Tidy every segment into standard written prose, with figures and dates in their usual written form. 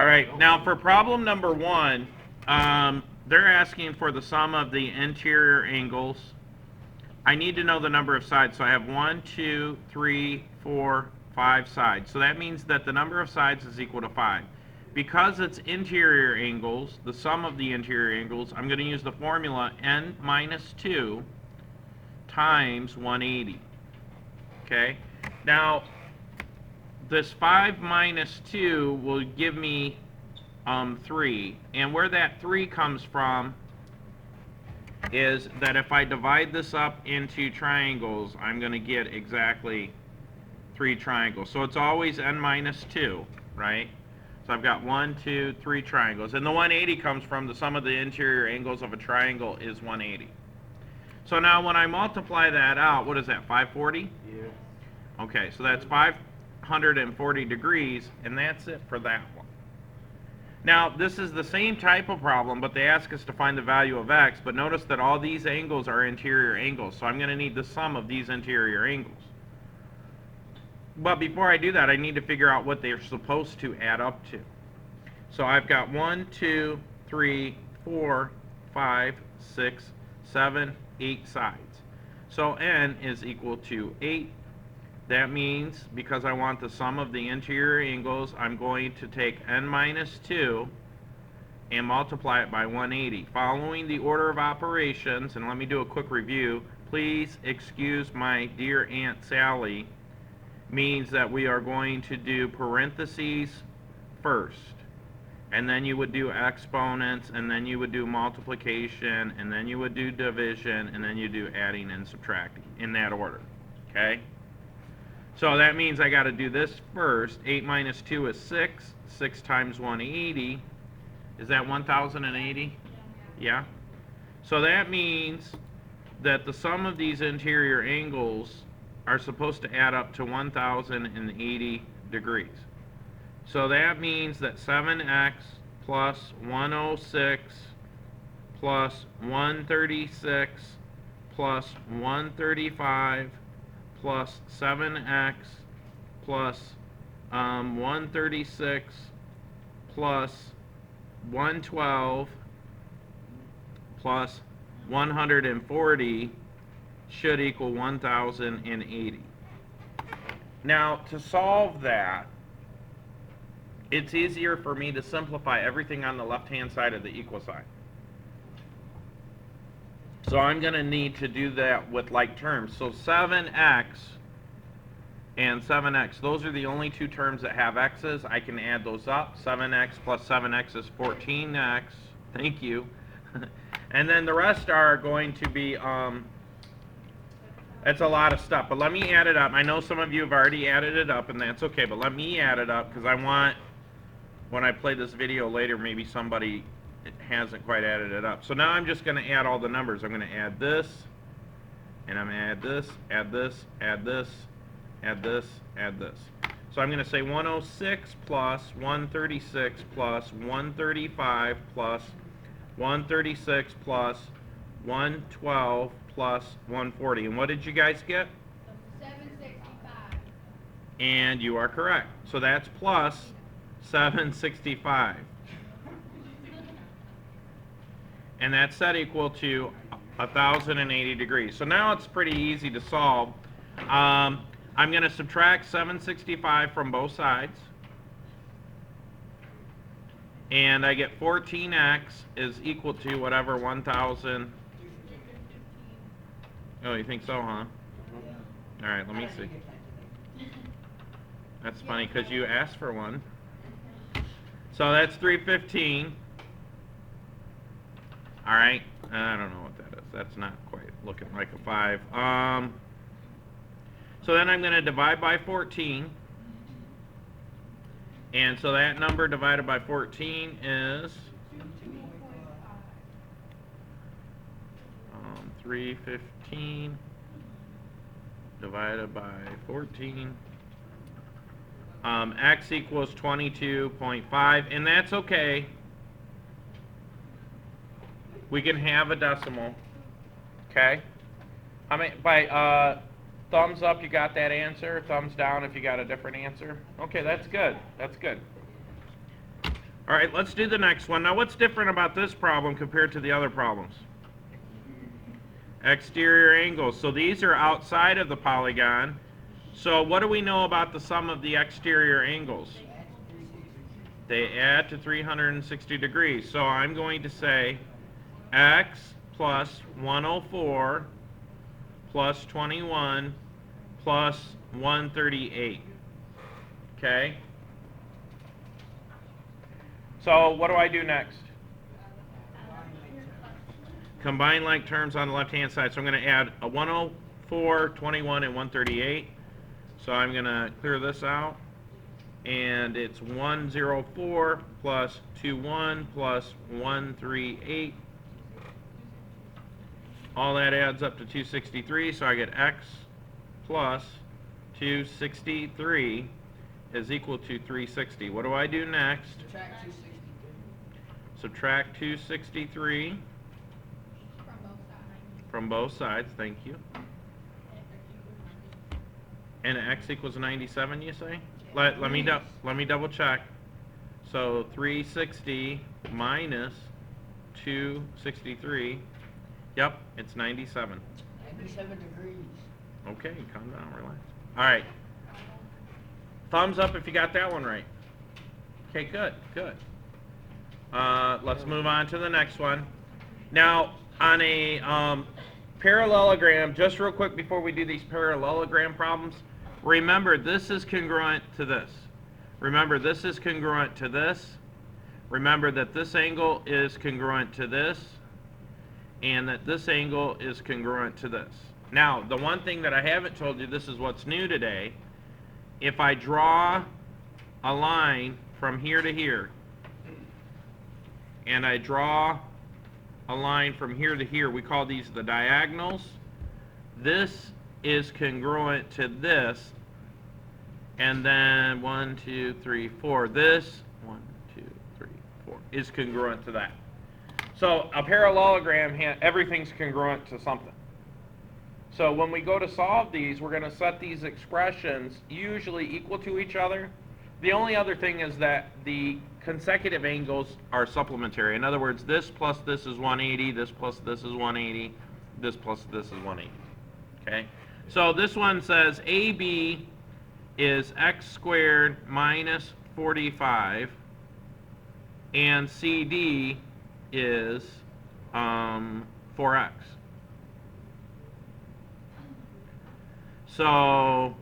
All right, now for problem number 1, they're asking for the sum of the interior angles. I need to know the number of sides, so I have 1, 2, 3, 4, 5 sides. So that means that the number of sides is equal to 5. Because it's interior angles, the sum of the interior angles, I'm going to use the formula n minus 2 times 180. Okay? Now, this 5 minus 2 will give me 3. And where that 3 comes from is that if I divide this up into triangles, I'm going to get exactly 3 triangles. So it's always n minus 2, right? So I've got 1, 2, 3 triangles. And the 180 comes from the sum of the interior angles of a triangle is 180. So now when I multiply that out, what is that, 540? Yeah. Okay, so that's 540 degrees, and that's it for that one. Now, this is the same type of problem, but they ask us to find the value of x, but notice that all these angles are interior angles, so I'm going to need the sum of these interior angles. But before I do that, I need to figure out what they're supposed to add up to. So I've got 1, 2, 3, 4, 5, 6, 7, 8 sides. So n is equal to 8. That means, because I want the sum of the interior angles, I'm going to take n minus 2 and multiply it by 180. Following the order of operations, and let me do a quick review, please excuse my dear Aunt Sally, means that we are going to do parentheses first. And then you would do exponents, and then you would do multiplication, and then you would do division, and then you do adding and subtracting, in that order. Okay? So that means I got to do this first. 8 minus 2 is 6. 6 times 180. Is that 1,080? Yeah? So that means that the sum of these interior angles are supposed to add up to 1,080 degrees. So that means that 7x plus 106 plus 136 plus 135 plus 7x plus 136 plus 112 plus 140 should equal 1,080. Now, to solve that, it's easier for me to simplify everything on the left-hand side of the equal sign. So I'm going to need to do that with like terms. So 7x and 7x, those are the only two terms that have x's. I can add those up. 7x plus 7x is 14x. Thank you. And then the rest are going to be, that's a lot of stuff. But let me add it up. I know some of you have already added it up, and that's okay. But let me add it up, because I want, when I play this video later, maybe somebody hasn't quite added it up. So now I'm just going to add all the numbers. I'm going to add this, and I'm going to add this, add this, add this, add this, add this. So I'm going to say 106 plus 136 plus 135 plus 136 plus 112 plus 140. And what did you guys get? 765. And you are correct. So that's plus 765. And that's set equal to 1,080 degrees. So now it's pretty easy to solve. I'm going to subtract 765 from both sides. And I get 14x is equal to whatever 1,000. Oh, you think so, huh? All right, let me see. That's funny because you asked for one. So that's 315. All right, I don't know what that is. That's not quite looking like a 5. So then I'm going to divide by 14. And so that number divided by 14 is 315 divided by 14. X equals 22.5, and that's okay. We can have a decimal. Okay? I mean, by thumbs up, you got that answer. Thumbs down if you got a different answer. Okay, that's good. That's good. All right, let's do the next one. Now, what's different about this problem compared to the other problems? Exterior angles. So these are outside of the polygon. So what do we know about the sum of the exterior angles? They add to 360 degrees. So I'm going to say x plus 104 plus 21 plus 138. Okay? So what do I do next? Combine like terms on the left-hand side. So I'm going to add a 104, 21, and 138. So I'm going to clear this out. And it's 104 plus 21 plus 138. All that adds up to 263. So I get x plus 263 is equal to 360. What do I do next? Subtract 263 from both sides. Thank you. And x equals 97, you say? Let me double check. So 360 minus 263. Yep, it's 97. 97 degrees. Okay, calm down, relax. All right. Thumbs up if you got that one right. Okay, good, good. Let's move on to the next one. Now, on a parallelogram, just real quick before we do these parallelogram problems, remember this is congruent to this. Remember this is congruent to this. Remember that this angle is congruent to this, and that this angle is congruent to this. Now, the one thing that I haven't told you, this is what's new today. If I draw a line from here to here, and I draw a line from here to here, we call these the diagonals. This is congruent to this, and then 1, 2, 3, 4. This 1, 2, 3, 4 is congruent to that. So a parallelogram, everything's congruent to something. So when we go to solve these, we're going to set these expressions usually equal to each other. The only other thing is that the consecutive angles are supplementary. In other words, this plus this is 180, this plus this is 180, this plus this is 180. Okay? So this one says AB is x squared minus 45, and CD is 4x. So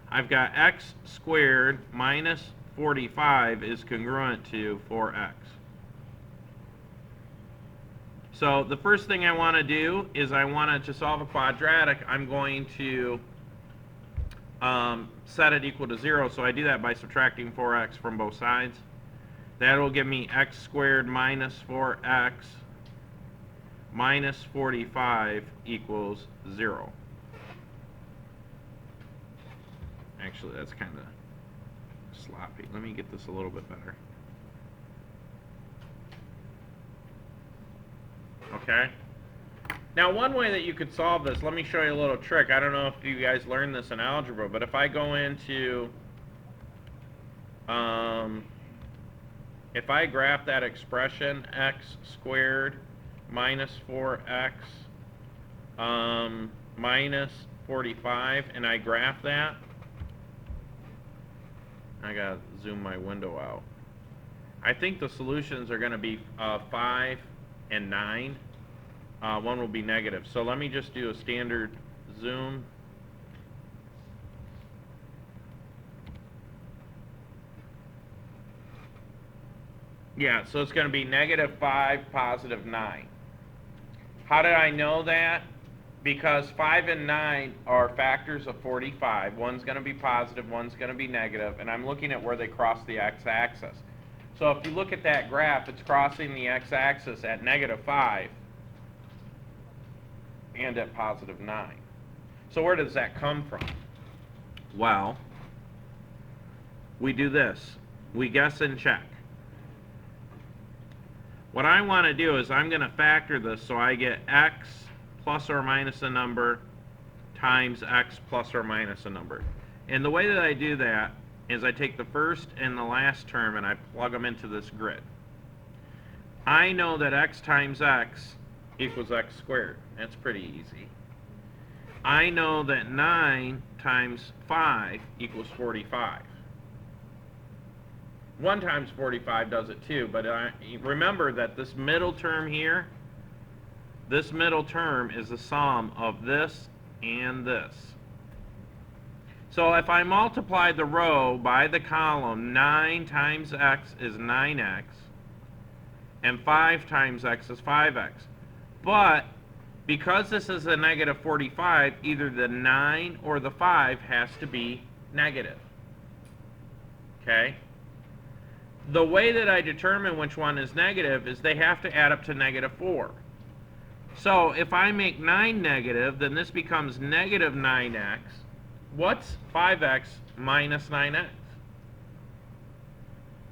I've got x squared minus 45 is congruent to 4x. So the first thing I want to do is I want to solve a quadratic, I'm going to set it equal to 0. So I do that by subtracting 4x from both sides. That will give me x squared minus 4x minus 45 equals 0. Actually, that's kind of sloppy. Let me get this a little bit better. Okay? Now, one way that you could solve this, let me show you a little trick. I don't know if you guys learned this in algebra, but if I go into, if I graph that expression, x squared minus 4x minus 45, and I graph that, I gotta zoom my window out. I think the solutions are going to be 5 and 9. One will be negative. So let me just do a standard zoom. Yeah, so it's going to be negative 5, positive 9. How did I know that? Because 5 and 9 are factors of 45. One's going to be positive, one's going to be negative, and I'm looking at where they cross the x-axis. So if you look at that graph, it's crossing the x-axis at negative 5 and at positive 9. So where does that come from? Well, we do this. We guess and check. What I want to do is I'm going to factor this so I get x plus or minus a number times x plus or minus a number. And the way that I do that is I take the first and the last term and I plug them into this grid. I know that x times x equals x squared. That's pretty easy. I know that 9 times 5 equals 45. 1 times 45 does it too, but remember that this middle term here, this middle term is the sum of this and this. So if I multiply the row by the column, 9 times x is 9x, and 5 times x is 5x. But because this is a negative 45, either the 9 or the 5 has to be negative. Okay? The way that I determine which one is negative is they have to add up to negative 4. So if I make 9 negative, then this becomes negative 9x. What's 5x minus 9x?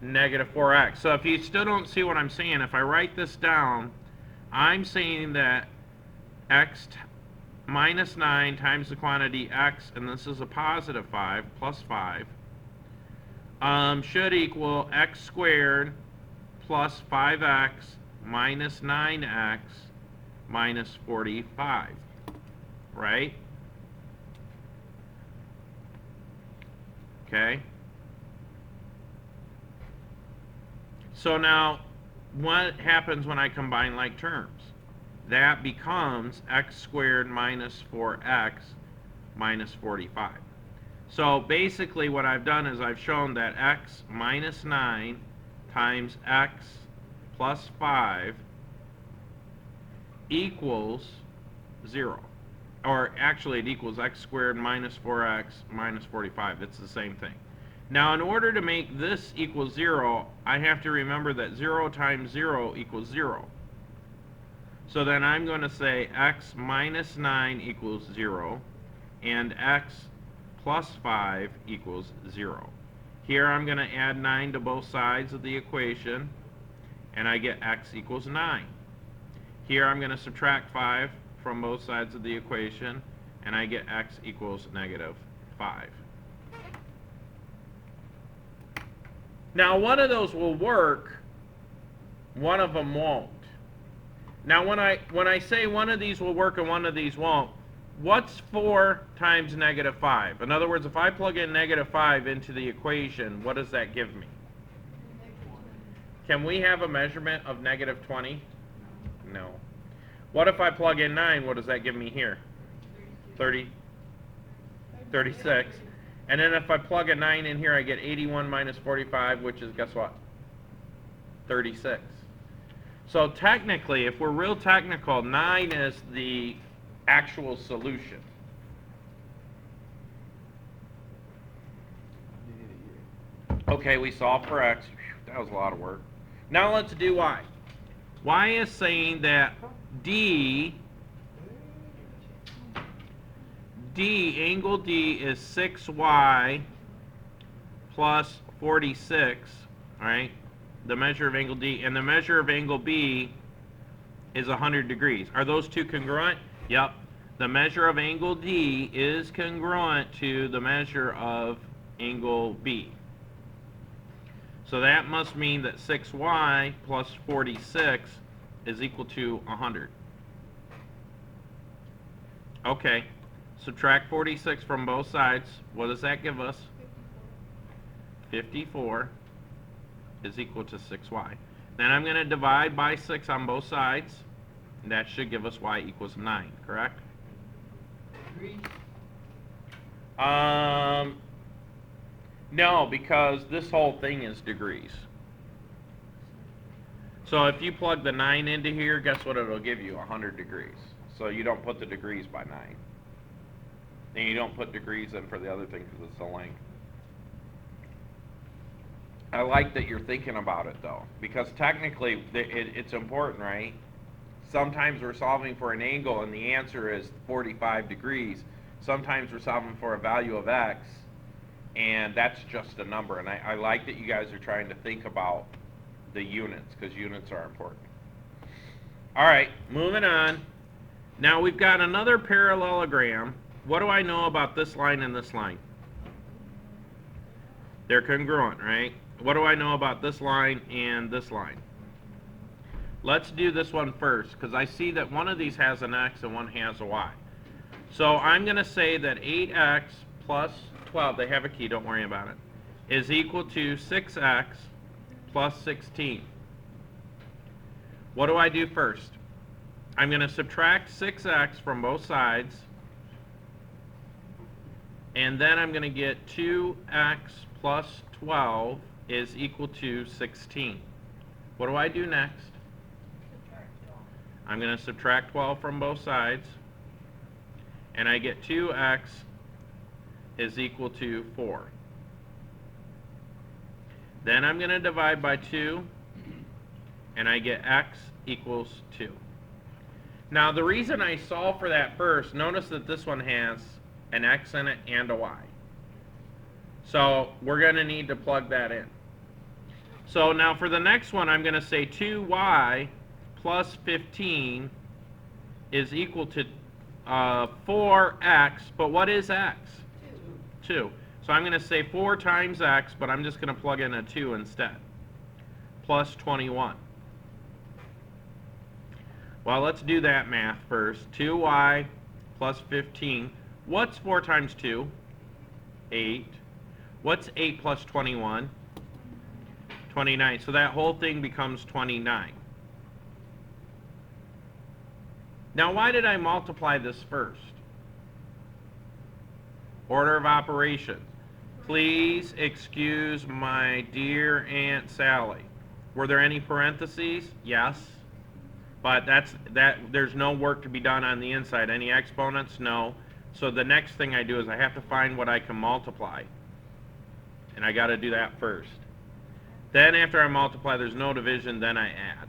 Negative 4x. So if you still don't see what I'm saying, if I write this down, I'm saying that x minus 9 times the quantity x, and this is a positive 5, plus 5, should equal x squared plus 5x minus 9x minus 45, right? Okay. So now, what happens when I combine like terms? That becomes x squared minus 4x minus 45. So basically what I've done is I've shown that x minus 9 times x plus 5 equals 0. Or actually it equals x squared minus 4x minus 45. It's the same thing. Now in order to make this equal 0, I have to remember that 0 times 0 equals 0. So then I'm going to say x minus 9 equals 0 and x plus 5 equals 0. Here I'm going to add 9 to both sides of the equation and I get x equals 9. Here I'm going to subtract 5 from both sides of the equation and I get x equals negative 5. Now one of those will work, one of them won't. Now when I say one of these will work and one of these won't, what's 4 times negative 5? In other words, if I plug in negative 5 into the equation, what does that give me? Can we have a measurement of negative 20? No. What if I plug in 9? What does that give me here? 30? 36. And then if I plug a 9 in here, I get 81 minus 45, which is, guess what? 36. So technically, if we're real technical, 9 is the actual solution. Okay, we solved for x. Whew, that was a lot of work. Now let's do y. Y is saying that angle D is 6y plus 46, all right? The measure of angle D, and the measure of angle B is 100 degrees. Are those two congruent? Yep. The measure of angle D is congruent to the measure of angle B. So that must mean that 6y plus 46 is equal to 100. Okay. Subtract 46 from both sides. What does that give us? 54 is equal to 6y. Then I'm going to divide by 6 on both sides. And that should give us y equals 9, correct? No, because this whole thing is degrees. So if you plug the 9 into here, guess what it'll give you? 100 degrees. So you don't put the degrees by 9. And you don't put degrees in for the other thing because it's the length. I like that you're thinking about it though, because technically it's important, right? Sometimes we're solving for an angle and the answer is 45 degrees. Sometimes we're solving for a value of x and that's just a number. And I like that you guys are trying to think about the units because units are important. All right, moving on. Now we've got another parallelogram. What do I know about this line and this line? They're congruent, right? What do I know about this line and this line? Let's do this one first, because I see that one of these has an x and one has a y. So I'm going to say that 8x plus 12, they have a key, don't worry about it, is equal to 6x plus 16. What do I do first? I'm going to subtract 6x from both sides, and then I'm going to get 2x plus 12 is equal to 16. What do I do next? I'm going to subtract 12 from both sides, and I get 2x is equal to 4. Then I'm going to divide by 2, and I get x equals 2. Now, the reason I solve for that first, notice that this one has an x in it and a y. So we're going to need to plug that in. So now for the next one, I'm going to say 2y plus 15 is equal to 4x, but what is x? 2. So I'm going to say 4 times x, but I'm just going to plug in a 2 instead, plus 21. Well, let's do that math first. 2y plus 15. What's 4 times 2? 8. What's 8 plus 21? 29. So that whole thing becomes 29. Now, why did I multiply this first? Order of operations. Please excuse my dear Aunt Sally. Were there any parentheses? Yes. But there's no work to be done on the inside. Any exponents? No. So the next thing I do is I have to find what I can multiply. And I got to do that first. Then after I multiply, there's no division, then I add.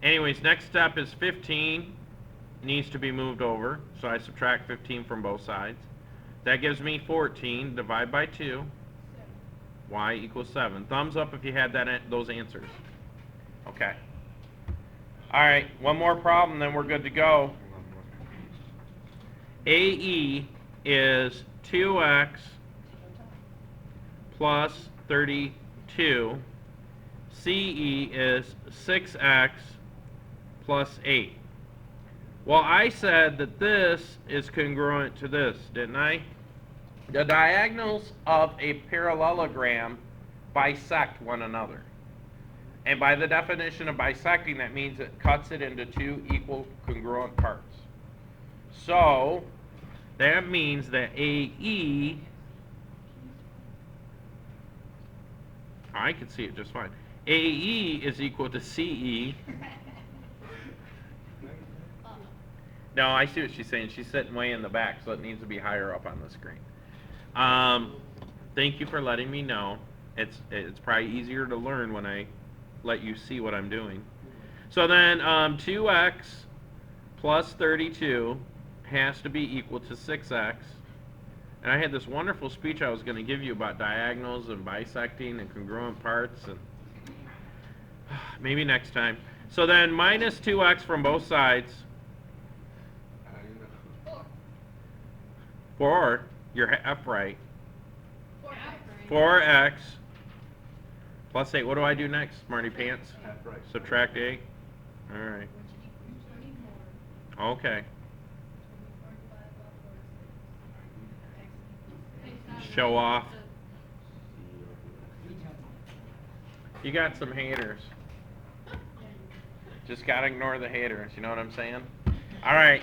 Anyways, next step is 15 needs to be moved over. So I subtract 15 from both sides. That gives me 14. Divide by 2. Y equals 7. Thumbs up if you had those answers. Okay. All right, one more problem, then we're good to go. AE is 2x plus 32. CE is 6x plus 8. Well, I said that this is congruent to this, didn't I? The diagonals of a parallelogram bisect one another. And by the definition of bisecting, that means it cuts it into 2 equal congruent parts. So that means that AE, I can see it just fine. AE is equal to CE. No, I see what she's saying. She's sitting way in the back, so it needs to be higher up on the screen. Thank you for letting me know. It's probably easier to learn when I let you see what I'm doing. So then 2x plus 32 has to be equal to 6x. And I had this wonderful speech I was going to give you about diagonals and bisecting and congruent parts, and maybe next time. So then minus 2x from both sides. 4, you're half right. 4x plus 8. What do I do next, Smarty Pants? Subtract 8. All right. Okay. Show off. You got some haters. Just gotta ignore the haters. You know what I'm saying? All right.